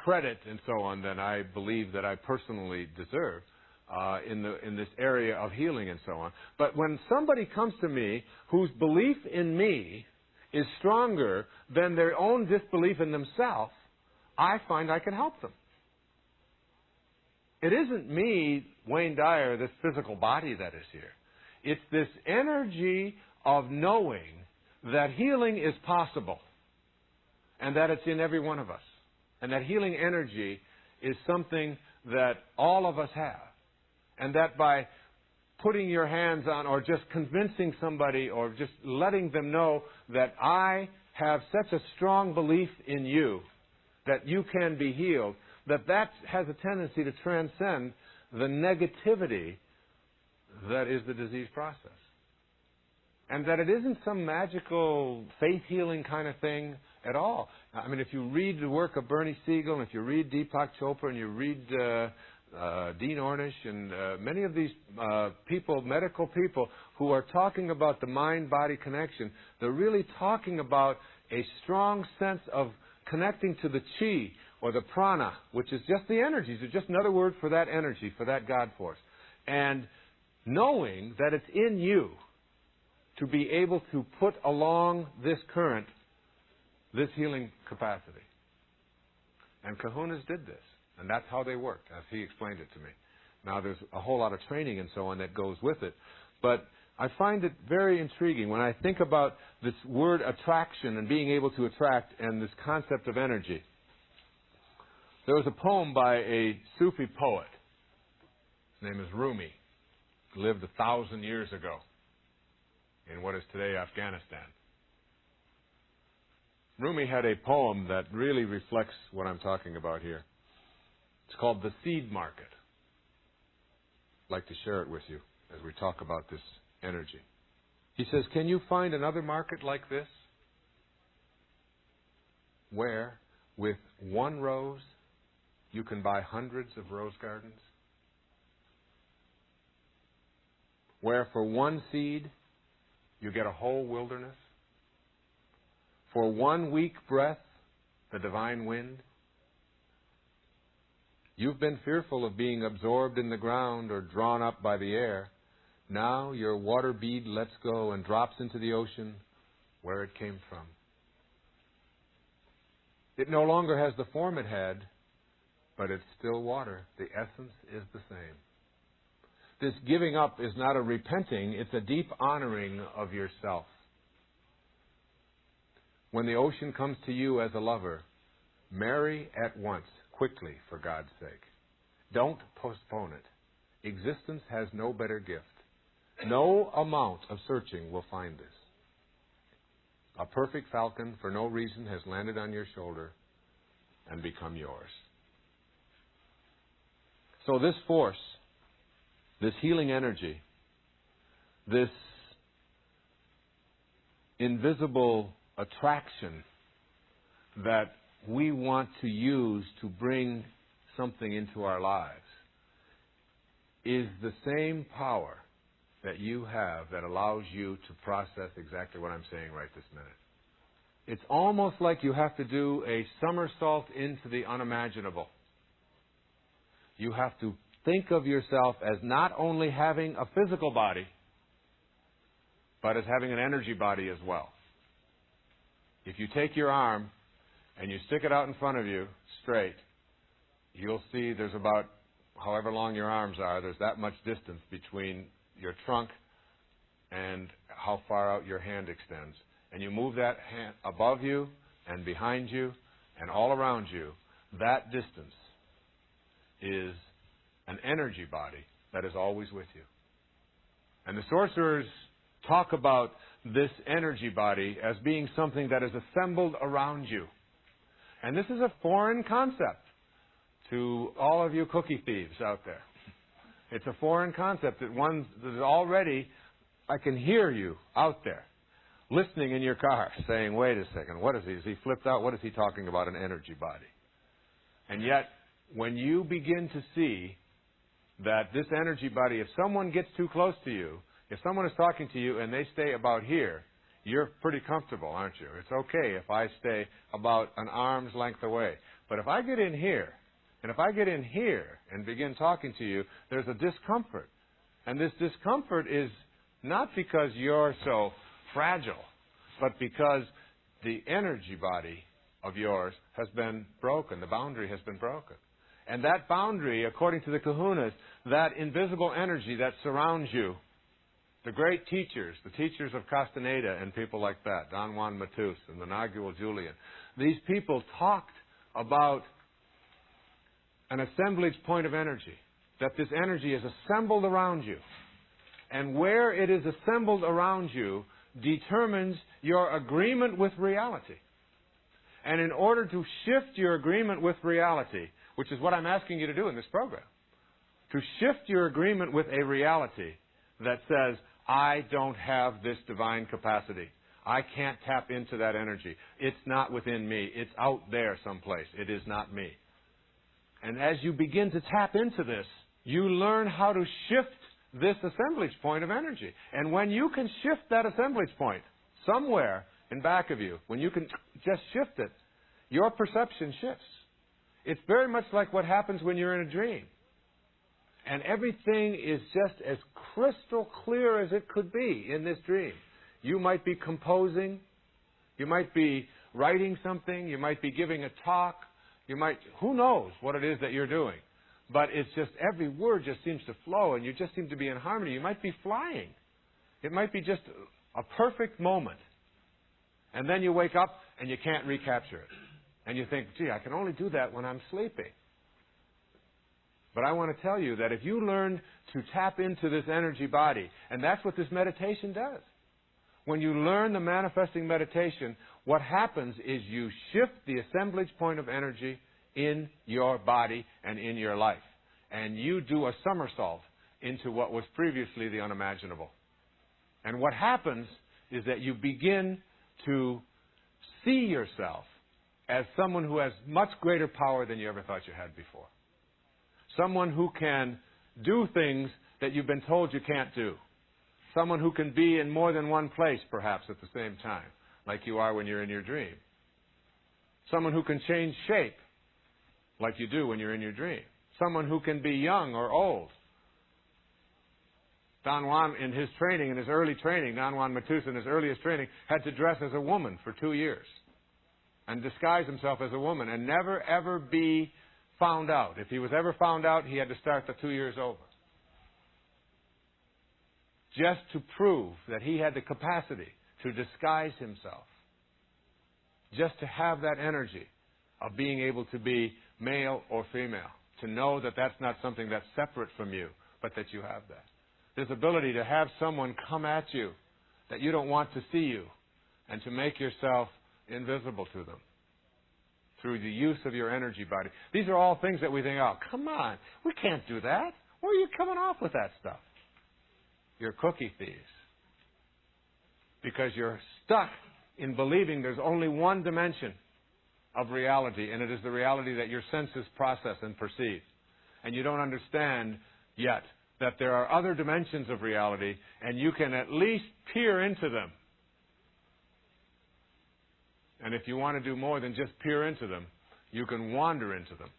credit and so on than I believe that I personally deserve in this area of healing and so on. But when somebody comes to me whose belief in me is stronger than their own disbelief in themselves, I find I can help them. It isn't me, Wayne Dyer, this physical body that is here. It's this energy of knowing that healing is possible and that it's in every one of us. And that healing energy is something that all of us have. And that by putting your hands on or just convincing somebody or just letting them know that I have such a strong belief in you that you can be healed, that has a tendency to transcend the negativity that is the disease process. And that it isn't some magical faith healing kind of thing at all. I mean, if you read the work of Bernie Siegel, and if you read Deepak Chopra, and you read Dean Ornish, and many of these people, medical people, who are talking about the mind-body connection, they're really talking about a strong sense of connecting to the chi, or the prana, which is just the energies. It's just another word for that energy, for that God force. And knowing that it's in you to be able to put along this current, this healing capacity. And kahunas did this. And that's how they worked, as he explained it to me. Now, there's a whole lot of training and so on that goes with it. But I find it very intriguing when I think about this word attraction and being able to attract and this concept of energy. There was a poem by a Sufi poet. His name is Rumi. He lived 1,000 years ago in what is today Afghanistan. Rumi had a poem that really reflects what I'm talking about here. It's called The Seed Market. I'd like to share it with you as we talk about this energy. He says, can you find another market like this? Where, with one rose, you can buy hundreds of rose gardens? Where for one seed, you get a whole wilderness? For one weak breath, the divine wind? You've been fearful of being absorbed in the ground or drawn up by the air. Now your water bead lets go and drops into the ocean where it came from. It no longer has the form it had, but it's still water. The essence is the same. This giving up is not a repenting, it's a deep honoring of yourself. When the ocean comes to you as a lover, marry at once, quickly, for God's sake. Don't postpone it. Existence has no better gift. No amount of searching will find this. A perfect falcon, for no reason, has landed on your shoulder and become yours. So this force, this healing energy, this invisible attraction that we want to use to bring something into our lives, is the same power that you have that allows you to process exactly what I'm saying right this minute. It's almost like you have to do a somersault into the unimaginable. You have to think of yourself as not only having a physical body, but as having an energy body as well. If you take your arm and you stick it out in front of you straight, you'll see there's about, however long your arms are, there's that much distance between your trunk and how far out your hand extends. And you move that hand above you and behind you and all around you, that distance is an energy body that is always with you. And the sorcerers talk about this energy body as being something that is assembled around you. And this is a foreign concept to all of you cookie thieves out there. It's a foreign concept that is already, I can hear you out there listening in your car saying, wait a second, what is he? Is he flipped out? What is he talking about, an energy body? And yet, when you begin to see that this energy body, if someone gets too close to you, if someone is talking to you and they stay about here, you're pretty comfortable, aren't you? It's okay if I stay about an arm's length away. But if I get in here, and if I get in here and begin talking to you, there's a discomfort. And this discomfort is not because you're so fragile, but because the energy body of yours has been broken. The boundary has been broken. And that boundary, according to the kahunas, that invisible energy that surrounds you, the great teachers, the teachers of Castaneda and people like that, Don Juan Matus and the Nagual Julian, these people talked about an assemblage point of energy, that this energy is assembled around you. And where it is assembled around you determines your agreement with reality. And in order to shift your agreement with reality, which is what I'm asking you to do in this program, to shift your agreement with a reality that says, I don't have this divine capacity. I can't tap into that energy. It's not within me. It's out there someplace. It is not me. And as you begin to tap into this, you learn how to shift this assemblage point of energy. And when you can shift that assemblage point somewhere in back of you, when you can just shift it, your perception shifts. It's very much like what happens when you're in a dream. And everything is just as crystal clear as it could be in this dream. You might be composing. You might be writing something. You might be giving a talk. Who knows what it is that you're doing. But it's just every word just seems to flow and you just seem to be in harmony. You might be flying. It might be just a perfect moment. And then you wake up and you can't recapture it. And you think, gee, I can only do that when I'm sleeping. But I want to tell you that if you learn to tap into this energy body, and that's what this meditation does. When you learn the manifesting meditation, what happens is you shift the assemblage point of energy in your body and in your life. And you do a somersault into what was previously the unimaginable. And what happens is that you begin to see yourself as someone who has much greater power than you ever thought you had before. Someone who can do things that you've been told you can't do. Someone who can be in more than one place, perhaps, at the same time, like you are when you're in your dream. Someone who can change shape, like you do when you're in your dream. Someone who can be young or old. Don Juan, in his training, in his early training, Don Juan Matus, in his earliest training, had to dress as a woman for 2 years and disguise himself as a woman and never, ever be found out. If he was ever found out, he had to start the 2 years over. Just to prove that he had the capacity to disguise himself. Just to have that energy of being able to be male or female. To know that that's not something that's separate from you, but that you have that. This ability to have someone come at you that you don't want to see you and to make yourself invisible to them through the use of your energy body. These are all things that we think, oh, come on, we can't do that. Where are you coming off with that stuff? You're cookie thieves. Because you're stuck in believing there's only one dimension of reality, and it is the reality that your senses process and perceive. And you don't understand yet that there are other dimensions of reality, and you can at least peer into them. And if you want to do more than just peer into them, you can wander into them.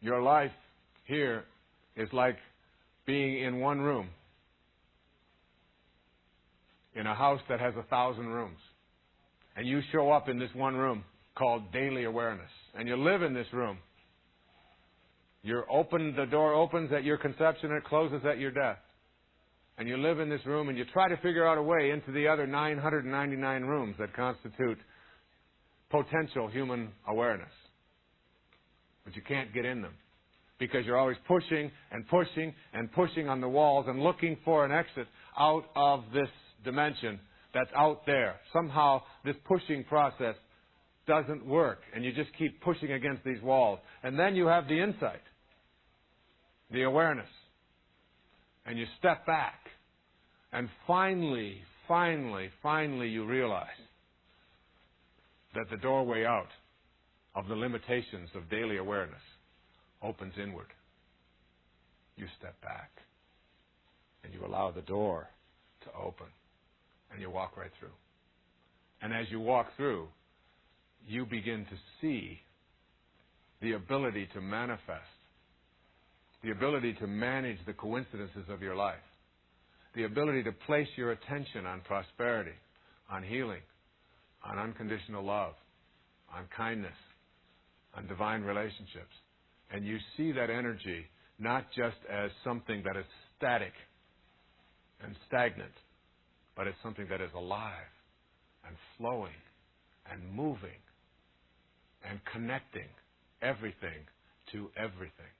Your life here is like being in one room in a house that has 1,000 rooms. And you show up in this one room called daily awareness. And you live in this room. The door opens at your conception and it closes at your death. And you live in this room and you try to figure out a way into the other 999 rooms that constitute potential human awareness. But you can't get in them because you're always pushing and pushing and pushing on the walls and looking for an exit out of this dimension that's out there. Somehow this pushing process doesn't work and you just keep pushing against these walls. And then you have the insight, the awareness. And you step back. And finally you realize that the doorway out of the limitations of daily awareness opens inward. You step back. And you allow the door to open. And you walk right through. And as you walk through, you begin to see the ability to manifest, the ability to manage the coincidences of your life, the ability to place your attention on prosperity, on healing, on unconditional love, on kindness, on divine relationships. And you see that energy not just as something that is static and stagnant, but as something that is alive and flowing and moving and connecting everything to everything.